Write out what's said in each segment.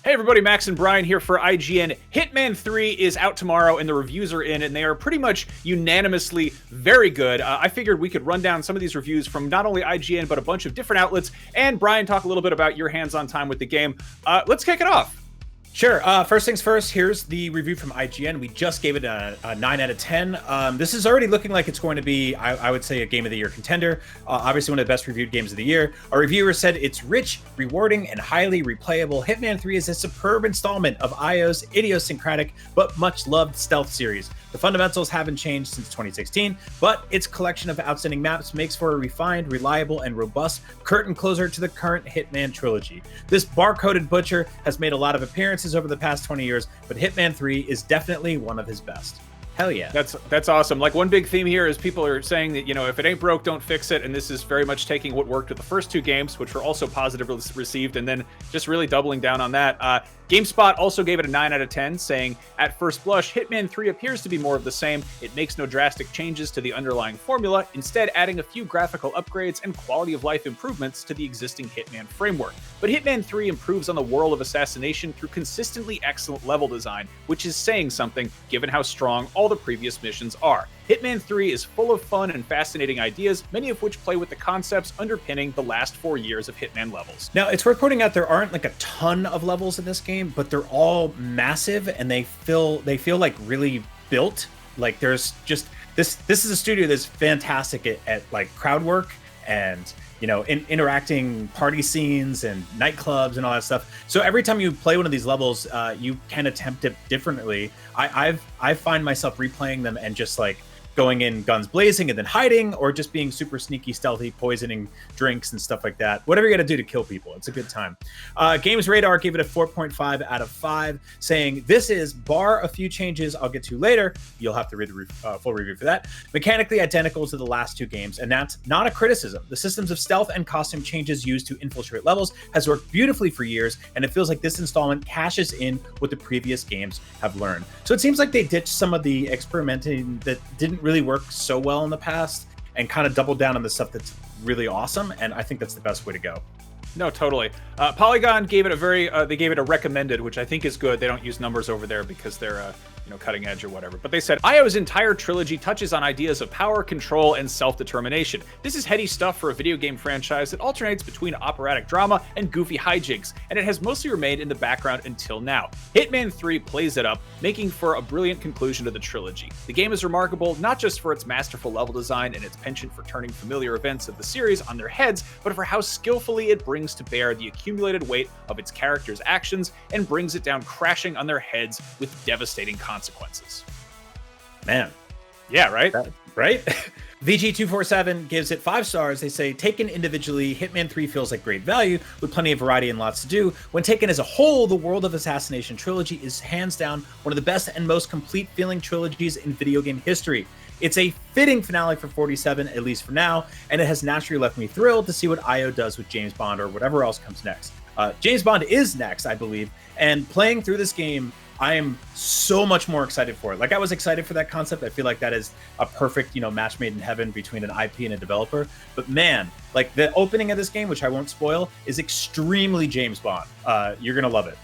Hey everybody, Max and Brian here for IGN. Hitman 3 is out tomorrow and the reviews are in and they are pretty much unanimously very good. I figured we could run down some of these reviews from not only IGN but a bunch of different outlets, and Brian, talk a little bit about your hands-on time with the game. Let's kick it off. Sure. First things first, here's the review from IGN. We just gave it a 9 out of 10. This is already looking like it's going to be, I would say, a Game of the Year contender. Obviously, one of the best reviewed games of the year. Our reviewer said it's rich, rewarding, and highly replayable. Hitman 3 is a superb installment of IO's idiosyncratic but much-loved stealth series. The fundamentals haven't changed since 2016, but its collection of outstanding maps makes for a refined, reliable, and robust curtain closer to the current Hitman trilogy. This bar-coded butcher has made a lot of appearances over the past 20 years, but Hitman 3 is definitely one of his best. Hell yeah. That's awesome. Like, one big theme here is people are saying that, if it ain't broke, don't fix it. And this is very much taking what worked with the first two games, which were also positively received, and then just really doubling down on that. GameSpot also gave it a 9 out of 10, saying, at first blush, Hitman 3 appears to be more of the same. It makes no drastic changes to the underlying formula, instead adding a few graphical upgrades and quality of life improvements to the existing Hitman framework. But Hitman 3 improves on the world of assassination through consistently excellent level design, which is saying something given how strong all the previous missions are. Hitman 3 is full of fun and fascinating ideas, many of which play with the concepts underpinning the last 4 years of Hitman levels. Now, it's worth pointing out there aren't like a ton of levels in this game, but they're all massive and they feel like really built. Like, there's just this is a studio that's fantastic at like crowd work and interacting party scenes and nightclubs and all that stuff. So every time you play one of these levels, you can attempt it differently. I find myself replaying them and just like going in guns blazing and then hiding, or just being super sneaky, stealthy, poisoning drinks and stuff like that. Whatever you got to do to kill people. It's a good time. Games Radar gave it a 4.5 out of 5, saying this is, bar a few changes I'll get to later, you'll have to read the full review for that, mechanically identical to the last two games, and that's not a criticism. The systems of stealth and costume changes used to infiltrate levels has worked beautifully for years, and it feels like this installment cashes in what the previous games have learned. So it seems like they ditched some of the experimenting that didn't really work so well in the past and kind of doubled down on the stuff that's really awesome, and I think that's the best way to go. No, totally. Polygon gave it they gave it a recommended, which I think is good. They don't use numbers over there because they're cutting edge or whatever. But they said, IO's entire trilogy touches on ideas of power, control, and self-determination. This is heady stuff for a video game franchise that alternates between operatic drama and goofy hijinks, and it has mostly remained in the background until now. Hitman 3 plays it up, making for a brilliant conclusion to the trilogy. The game is remarkable not just for its masterful level design and its penchant for turning familiar events of the series on their heads, but for how skillfully it brings to bear the accumulated weight of its characters' actions and brings it down crashing on their heads with devastating consequences. Man. Yeah, right? Right? VG247 gives it 5 stars. They say, taken individually, Hitman 3 feels like great value with plenty of variety and lots to do. When taken as a whole, the World of Assassination trilogy is hands down one of the best and most complete feeling trilogies in video game history. It's a fitting finale for 47, at least for now, and it has naturally left me thrilled to see what IO does with James Bond or whatever else comes next. James Bond is next, I believe, and playing through this game, I am so much more excited for it. Like, I was excited for that concept. I feel like that is a perfect, match made in heaven between an IP and a developer. But man, like, the opening of this game, which I won't spoil, is extremely James Bond. You're going to love it.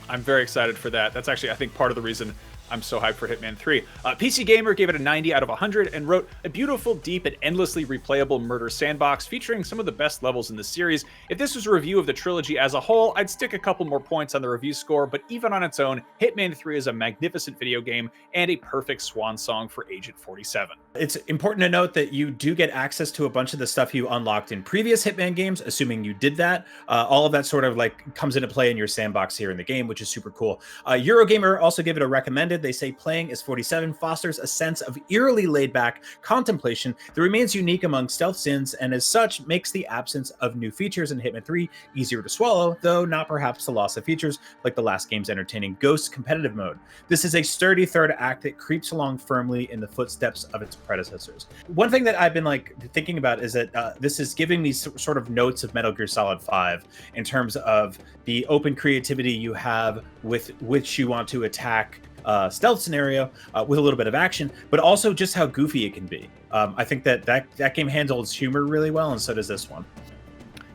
I'm very excited for that. That's actually, I think, part of the reason I'm so hyped for Hitman 3. PC Gamer gave it a 90 out of 100 and wrote, a beautiful, deep, and endlessly replayable murder sandbox featuring some of the best levels in the series. If this was a review of the trilogy as a whole, I'd stick a couple more points on the review score, but even on its own, Hitman 3 is a magnificent video game and a perfect swan song for Agent 47. It's important to note that you do get access to a bunch of the stuff you unlocked in previous Hitman games, assuming you did that. All of that sort of like comes into play in your sandbox here in the game, which is super cool. Eurogamer also gave it a recommended. They say playing as 47 fosters a sense of eerily laid-back contemplation that remains unique among stealth sins, and as such makes the absence of new features in Hitman 3 easier to swallow, though not perhaps the loss of features like the last game's entertaining Ghost competitive mode. This is a sturdy third act that creeps along firmly in the footsteps of its predecessors. One thing that I've been thinking about is that this is giving me sort of notes of Metal Gear Solid 5 in terms of the open creativity you have with which you want to attack stealth scenario with a little bit of action, but also just how goofy it can be. I think that game handles humor really well, and so does this one.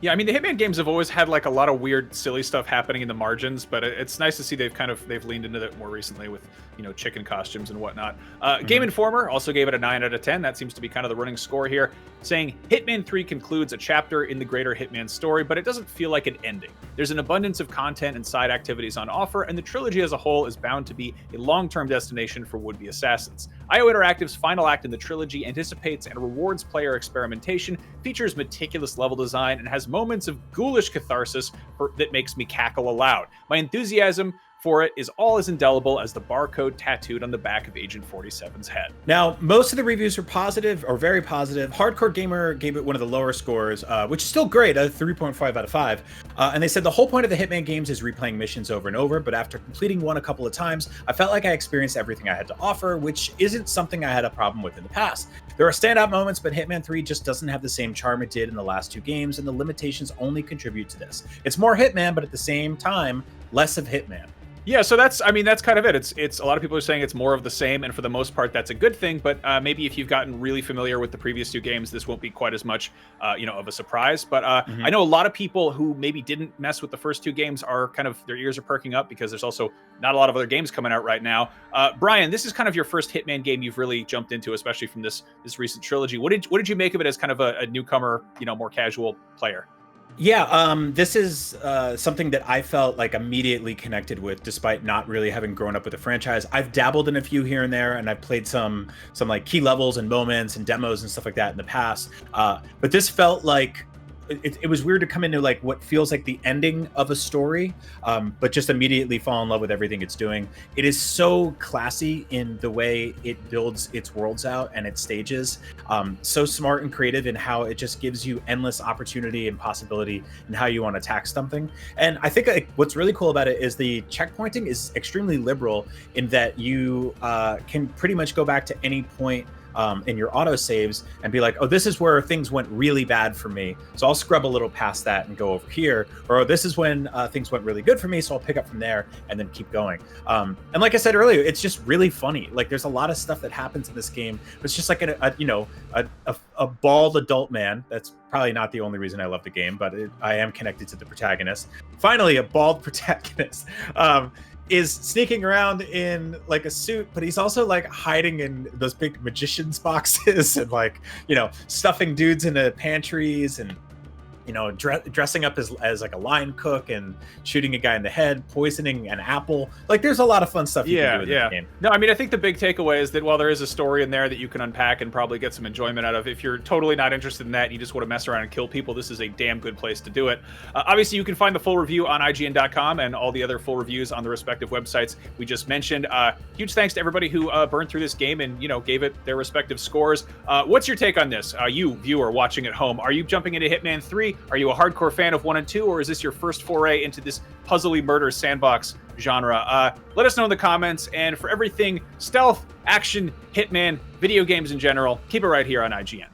Yeah, I mean, the Hitman games have always had like a lot of weird, silly stuff happening in the margins, but it's nice to see they've leaned into that more recently with, you know, chicken costumes and whatnot. Game Informer also gave it a 9 out of 10. That seems to be kind of the running score here, saying Hitman 3 concludes a chapter in the greater Hitman story, but it doesn't feel like an ending. There's an abundance of content and side activities on offer, and the trilogy as a whole is bound to be a long-term destination for would-be assassins. IO Interactive's final act in the trilogy anticipates and rewards player experimentation, features meticulous level design, and has moments of ghoulish catharsis that makes me cackle aloud. My enthusiasm for it is all as indelible as the barcode tattooed on the back of Agent 47's head. Now, most of the reviews are positive or very positive. Hardcore Gamer gave it one of the lower scores, which is still great, a 3.5 out of 5. And they said the whole point of the Hitman games is replaying missions over and over, but after completing one a couple of times, I felt like I experienced everything I had to offer, which isn't something I had a problem with in the past. There are standout moments, but Hitman 3 just doesn't have the same charm it did in the last two games, and the limitations only contribute to this. It's more Hitman, but at the same time, less of Hitman. Yeah, so that's kind of it. It's a lot of people are saying it's more of the same, and for the most part, that's a good thing. But maybe if you've gotten really familiar with the previous two games, this won't be quite as much, of a surprise. But I know a lot of people who maybe didn't mess with the first two games are kind of their ears are perking up because there's also not a lot of other games coming out right now. Brian, this is kind of your first Hitman game you've really jumped into, especially from this recent trilogy. What did you make of it as kind of a newcomer, more casual player? Yeah, this is something that I felt like immediately connected with, despite not really having grown up with the franchise. I've dabbled in a few here and there, and I've played some like key levels and moments and demos and stuff like that in the past. But this felt like it was weird to come into like what feels like the ending of a story, but just immediately fall in love with everything it's doing. It is so classy in the way it builds its worlds out and its stages. So smart and creative in how it just gives you endless opportunity and possibility in how you want to attack something. And I think what's really cool about it is the checkpointing is extremely liberal in that you can pretty much go back to any point in your auto saves and be like, oh, this is where things went really bad for me, so I'll scrub a little past that and go over here. Or oh, this is when things went really good for me, so I'll pick up from there and then keep going. And like I said earlier, it's just really funny. Like there's a lot of stuff that happens in this game. It's just like a bald adult man. That's probably not the only reason I love the game, but I am connected to the protagonist. Finally, a bald protagonist. Is sneaking around in like a suit, but he's also like hiding in those big magician's boxes and like, stuffing dudes into pantries and, dressing up as like a line cook and shooting a guy in the head, poisoning an apple. Like there's a lot of fun stuff you can do in this game. No, I mean, I think the big takeaway is that while there is a story in there that you can unpack and probably get some enjoyment out of, if you're totally not interested in that and you just want to mess around and kill people, this is a damn good place to do it. Obviously, you can find the full review on IGN.com and all the other full reviews on the respective websites we just mentioned. Huge thanks to everybody who burned through this game and, gave it their respective scores. What's your take on this? You, viewer, watching at home, are you jumping into Hitman 3? Are you a hardcore fan of 1 and 2, or is this your first foray into this puzzly murder sandbox genre? Let us know in the comments, and for everything stealth, action, Hitman, video games in general, keep it right here on IGN.